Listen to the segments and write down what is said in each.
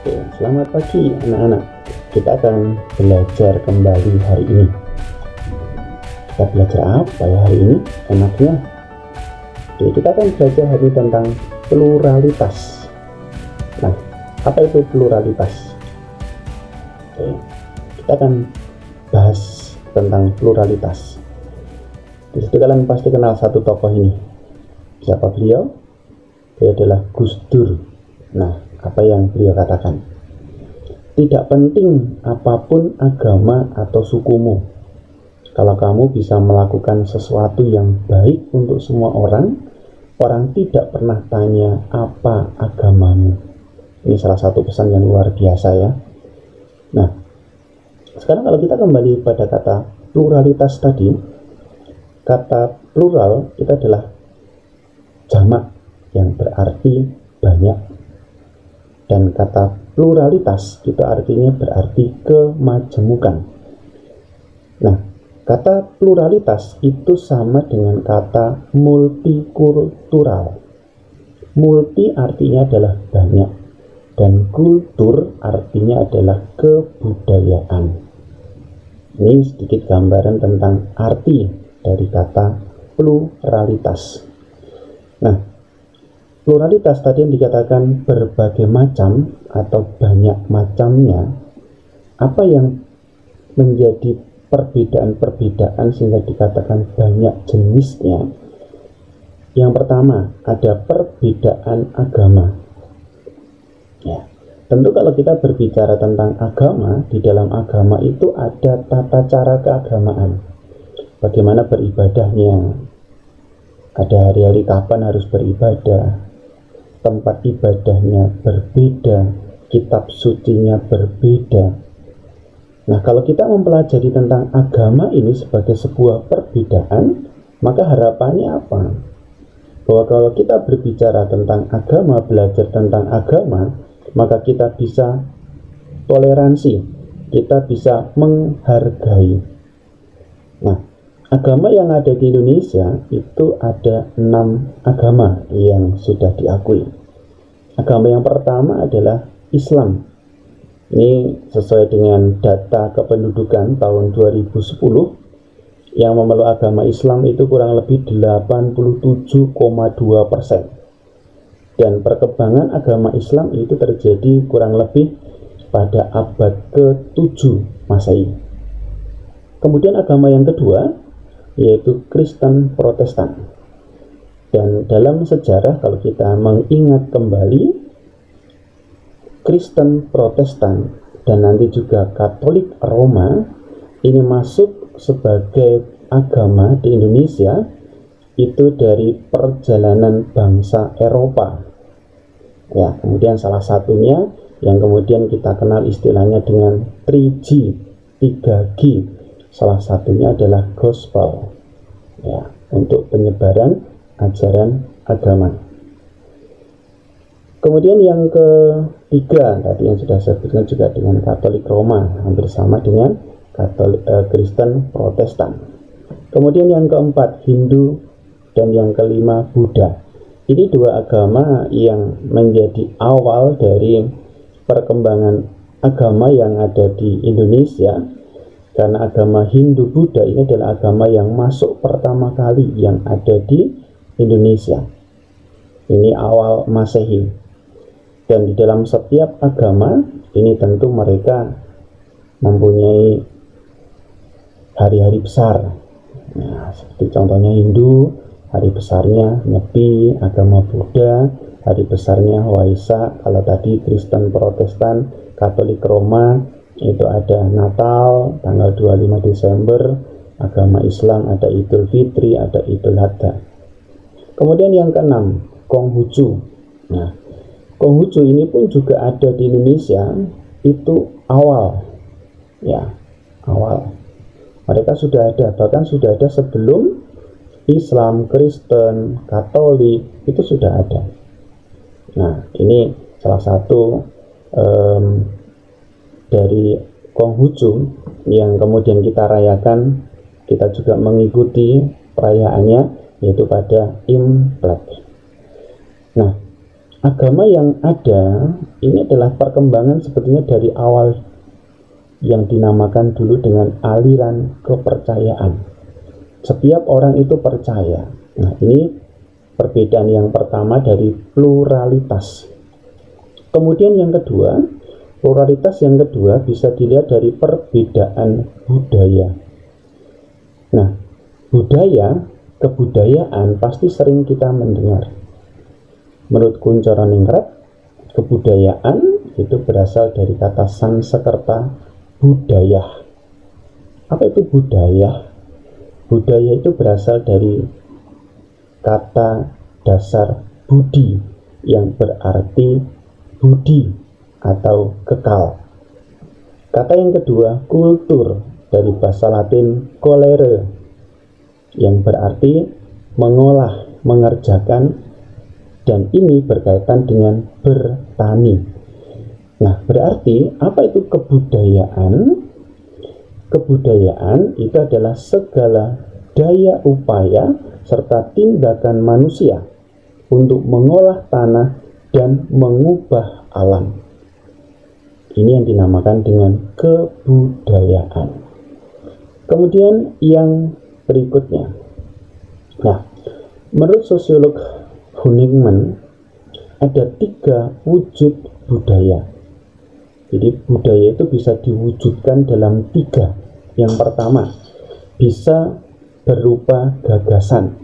Oke, selamat pagi anak-anak. Kita akan belajar kembali hari ini. Kita belajar apa ya hari ini? Enaknya. Oke, kita akan belajar hari ini tentang pluralitas. Nah, apa itu pluralitas? Oke, kita akan bahas tentang pluralitas. Di situ kalian pasti kenal satu tokoh ini. Siapa beliau? Dia adalah Gus Dur. Nah, apa yang beliau katakan? Tidak penting apapun agama atau sukumu. Kalau kamu bisa melakukan sesuatu yang baik untuk semua orang, orang tidak pernah tanya apa agamamu. Ini salah satu pesan yang luar biasa ya. Nah, sekarang kalau kita kembali pada kata pluralitas tadi, kata plural itu adalah jamak yang berarti banyak, dan kata pluralitas itu artinya berarti kemajemukan. Nah, kata pluralitas itu sama dengan kata multikultural. Multi artinya adalah banyak, dan kultur artinya adalah kebudayaan. Ini sedikit gambaran tentang arti dari kata pluralitas. Nah, pluralitas tadi yang dikatakan berbagai macam atau banyak macamnya, apa yang menjadi perbedaan-perbedaan sehingga dikatakan banyak jenisnya? Yang pertama, ada perbedaan agama. Ya, tentu kalau kita berbicara tentang agama, di dalam agama itu ada tata cara keagamaan. Bagaimana beribadahnya, ada hari-hari kapan harus beribadah, tempat ibadahnya berbeda, kitab sucinya berbeda. Nah, kalau kita mempelajari tentang agama ini sebagai sebuah perbedaan, maka harapannya apa? Bahwa kalau kita berbicara tentang agama, belajar tentang agama, maka kita bisa toleransi, kita bisa menghargai. Nah, agama yang ada di Indonesia itu ada 6 agama yang sudah diakui. Agama yang pertama adalah Islam. Ini sesuai dengan data kependudukan tahun 2010, yang memeluk agama Islam itu kurang lebih 87,2%. Dan perkembangan agama Islam itu terjadi kurang lebih pada abad ke-7 Masehi. Kemudian agama yang kedua yaitu Kristen Protestan. Dan dalam sejarah kalau kita mengingat kembali, Kristen Protestan dan nanti juga Katolik Roma ini masuk sebagai agama di Indonesia itu dari perjalanan bangsa Eropa. Ya, kemudian salah satunya yang kemudian kita kenal istilahnya dengan 3G, 3G. Salah satunya adalah gospel, ya, untuk penyebaran ajaran agama. Kemudian yang ketiga tadi yang sudah saya sebutkan juga dengan Katolik Roma, hampir sama dengan Kristen Protestan. Kemudian yang keempat Hindu, dan yang kelima Buddha. Ini dua agama yang menjadi awal dari perkembangan agama yang ada di Indonesia. Karena agama Hindu Buddha ini adalah agama yang masuk pertama kali yang ada di Indonesia. Ini awal Masehi. Dan di dalam setiap agama ini tentu mereka mempunyai hari-hari besar. Nah, seperti contohnya Hindu, hari besarnya Nyepi. Agama Buddha, hari besarnya Waisak. Kalau tadi Kristen Protestan, Katolik Roma, itu ada Natal tanggal 25 Desember. Agama Islam ada Idul Fitri, ada Idul Adha. Kemudian yang keenam Konghucu. Nah, Konghucu ini pun juga ada di Indonesia, itu awal, ya, awal. Mereka sudah ada, bahkan sudah ada sebelum Islam, Kristen, Katolik, itu sudah ada. Nah, ini salah satu dari Konghucu yang kemudian kita rayakan, kita juga mengikuti perayaannya, yaitu pada Imlek. Nah, agama yang ada ini adalah perkembangan sebetulnya dari awal yang dinamakan dulu dengan aliran kepercayaan. Setiap orang itu percaya. Nah, ini perbedaan yang pertama dari pluralitas. Kemudian yang kedua, pluralitas yang kedua bisa dilihat dari perbedaan budaya. Nah, budaya, kebudayaan pasti sering kita mendengar. Menurut Kuncoroningrat, kebudayaan itu berasal dari kata Sanskerta budaya. Apa itu budaya? Budaya itu berasal dari kata dasar budi yang berarti budi atau kekal. Kata yang kedua, kultur, dari bahasa Latin colere yang berarti mengolah, mengerjakan, dan ini berkaitan dengan bertani. Nah, berarti apa itu kebudayaan? Kebudayaan itu adalah segala daya upaya serta tindakan manusia untuk mengolah tanah dan mengubah alam. Ini yang dinamakan dengan kebudayaan. Kemudian yang berikutnya. Nah, menurut sosiolog Huningman ada 3 wujud budaya. Jadi budaya itu bisa diwujudkan dalam 3. Yang pertama, bisa berupa gagasan.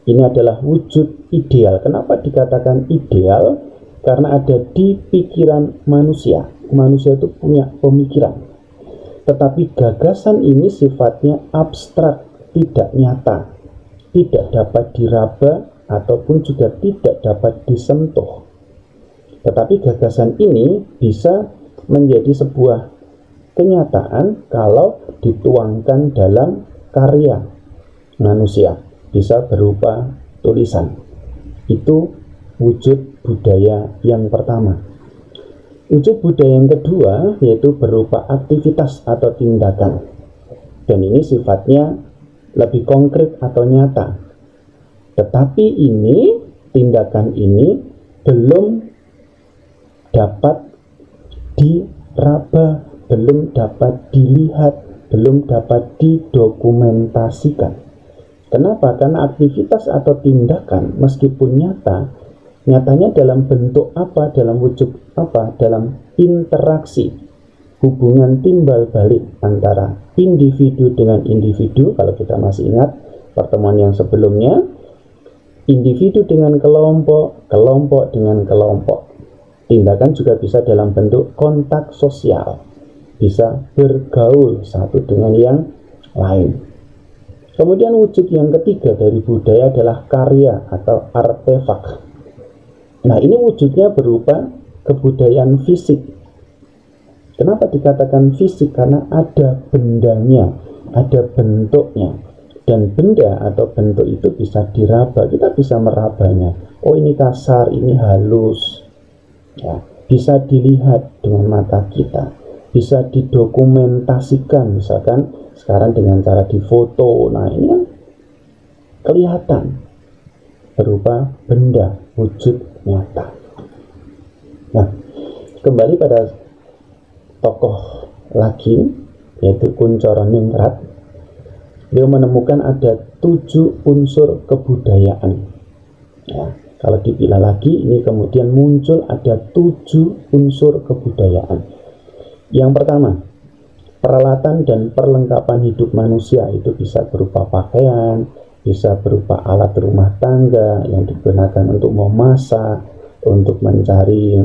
Ini adalah wujud ideal. Kenapa dikatakan ideal? Karena ada di pikiran manusia. Manusia itu punya pemikiran. Tetapi gagasan ini sifatnya abstrak, tidak nyata, tidak dapat diraba, ataupun juga tidak dapat disentuh. Tetapi gagasan ini bisa menjadi sebuah kenyataan kalau dituangkan dalam karya manusia, bisa berupa tulisan. Itu wujud budaya yang pertama. Wujud budaya yang kedua yaitu berupa aktivitas atau tindakan, dan ini sifatnya lebih konkret atau nyata. Tetapi ini, tindakan ini belum dapat diraba, belum dapat dilihat, belum dapat didokumentasikan. Kenapa? Karena aktivitas atau tindakan meskipun nyata, nyatanya dalam bentuk apa, dalam wujud apa, dalam interaksi, hubungan timbal balik antara individu dengan individu. Kalau kita masih ingat pertemuan yang sebelumnya, individu dengan kelompok, kelompok dengan kelompok. Tindakan juga bisa dalam bentuk kontak sosial, bisa bergaul satu dengan yang lain. Kemudian wujud yang ketiga dari budaya adalah karya atau artefak. Nah, ini wujudnya berupa kebudayaan fisik. Kenapa dikatakan fisik? Karena ada bendanya, ada bentuknya. Dan benda atau bentuk itu bisa diraba, kita bisa merabanya. Oh, ini kasar, ini halus. Ya, bisa dilihat dengan mata kita, bisa didokumentasikan, misalkan sekarang dengan cara difoto. Nah, ini kan kelihatan berupa benda, wujud nyata. Nah, kembali pada tokoh lagi, yaitu Kuncoroningrat. Beliau menemukan ada 7 unsur kebudayaan. Ya, kalau dipilah lagi, ini kemudian muncul ada 7 unsur kebudayaan. Yang pertama, peralatan dan perlengkapan hidup manusia itu bisa berupa pakaian, bisa berupa alat rumah tangga yang digunakan untuk memasak, untuk mencari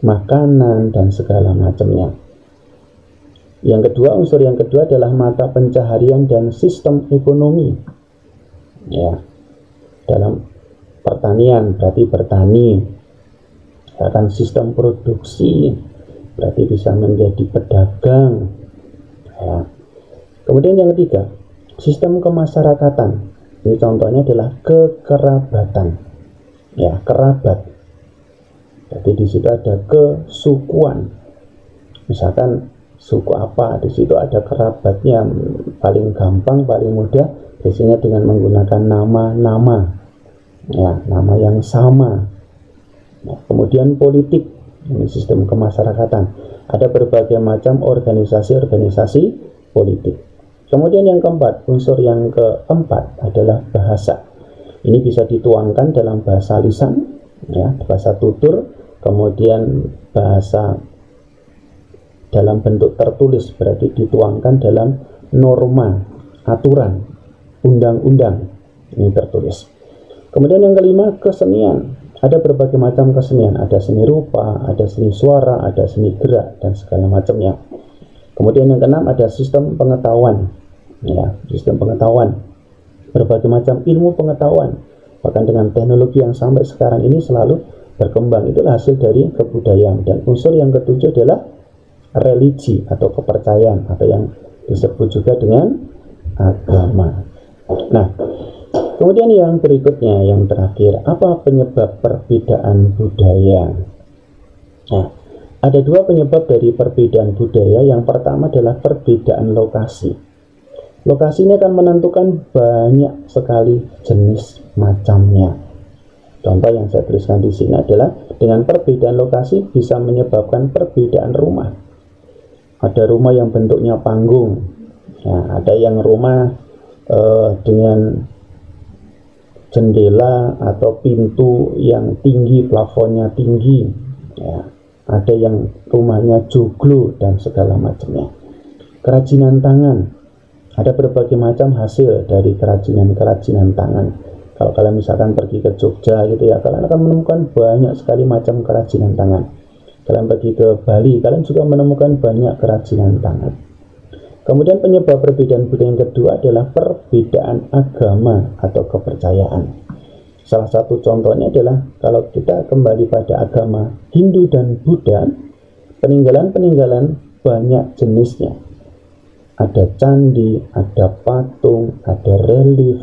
makanan, dan segala macamnya. Yang kedua, unsur yang kedua adalah mata pencaharian dan sistem ekonomi. Ya, dalam pertanian berarti bertani, akan sistem produksi berarti bisa menjadi pedagang. Ya. Kemudian yang ketiga, sistem kemasyarakatan. Ini contohnya adalah kekerabatan. Ya, kerabat. Jadi di situ ada kesukuan. Misalkan suku apa, di situ ada kerabatnya. Paling gampang, paling mudah biasanya dengan menggunakan nama-nama. Ya, nama yang sama. Nah, kemudian politik, ini sistem kemasyarakatan. Ada berbagai macam organisasi-organisasi politik. Kemudian yang keempat, unsur yang keempat adalah bahasa. Ini bisa dituangkan dalam bahasa lisan, ya, bahasa tutur, kemudian bahasa dalam bentuk tertulis, berarti dituangkan dalam norma, aturan, undang-undang, ini tertulis. Kemudian yang kelima, kesenian. Ada berbagai macam kesenian, ada seni rupa, ada seni suara, ada seni gerak, dan segala macamnya. Kemudian yang keenam, ada sistem pengetahuan, ya, sistem pengetahuan, berbagai macam ilmu pengetahuan, bahkan dengan teknologi yang sampai sekarang ini selalu berkembang, itulah hasil dari kebudayaan. Dan unsur yang ketujuh adalah religi atau kepercayaan, atau yang disebut juga dengan agama. Nah, kemudian yang berikutnya, yang terakhir, apa penyebab perbedaan budaya? Nah, ada dua penyebab dari perbedaan budaya. Yang pertama adalah perbedaan lokasi. Lokasi ini akan menentukan banyak sekali jenis macamnya. Contoh yang saya tuliskan di sini adalah dengan perbedaan lokasi bisa menyebabkan perbedaan rumah. Ada rumah yang bentuknya panggung, nah, ada yang rumah dengan jendela atau pintu yang tinggi, plafonnya tinggi, ya. Ada yang rumahnya joglo dan segala macamnya. Kerajinan tangan, ada berbagai macam hasil dari kerajinan tangan. Kalau kalian misalkan pergi ke Jogja gitu ya, kalian akan menemukan banyak sekali macam kerajinan tangan. Kalian pergi ke Bali, kalian juga menemukan banyak kerajinan tangan. Kemudian penyebab perbedaan budaya yang kedua adalah perbedaan agama atau kepercayaan. Salah satu contohnya adalah kalau kita kembali pada agama Hindu dan Buddha, peninggalan-peninggalan banyak jenisnya. Ada candi, ada patung, ada relief.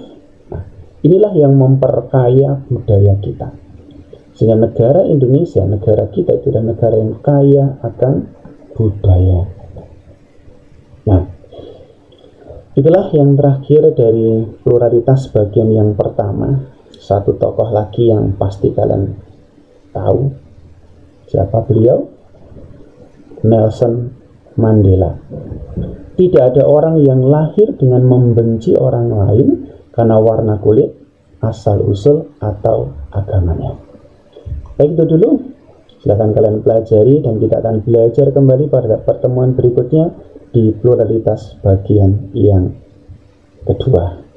Nah, inilah yang memperkaya budaya kita. Sehingga negara Indonesia, negara kita itu adalah negara yang kaya akan budaya. Nah, itulah yang terakhir dari pluralitas bagian yang pertama. Satu tokoh lagi yang pasti kalian tahu siapa beliau, Nelson Mandela. Tidak ada orang yang lahir dengan membenci orang lain karena warna kulit, asal-usul, atau agamanya. Baik, itu dulu. Silahkan kalian pelajari dan kita akan belajar kembali pada pertemuan berikutnya di pluralitas bagian yang kedua.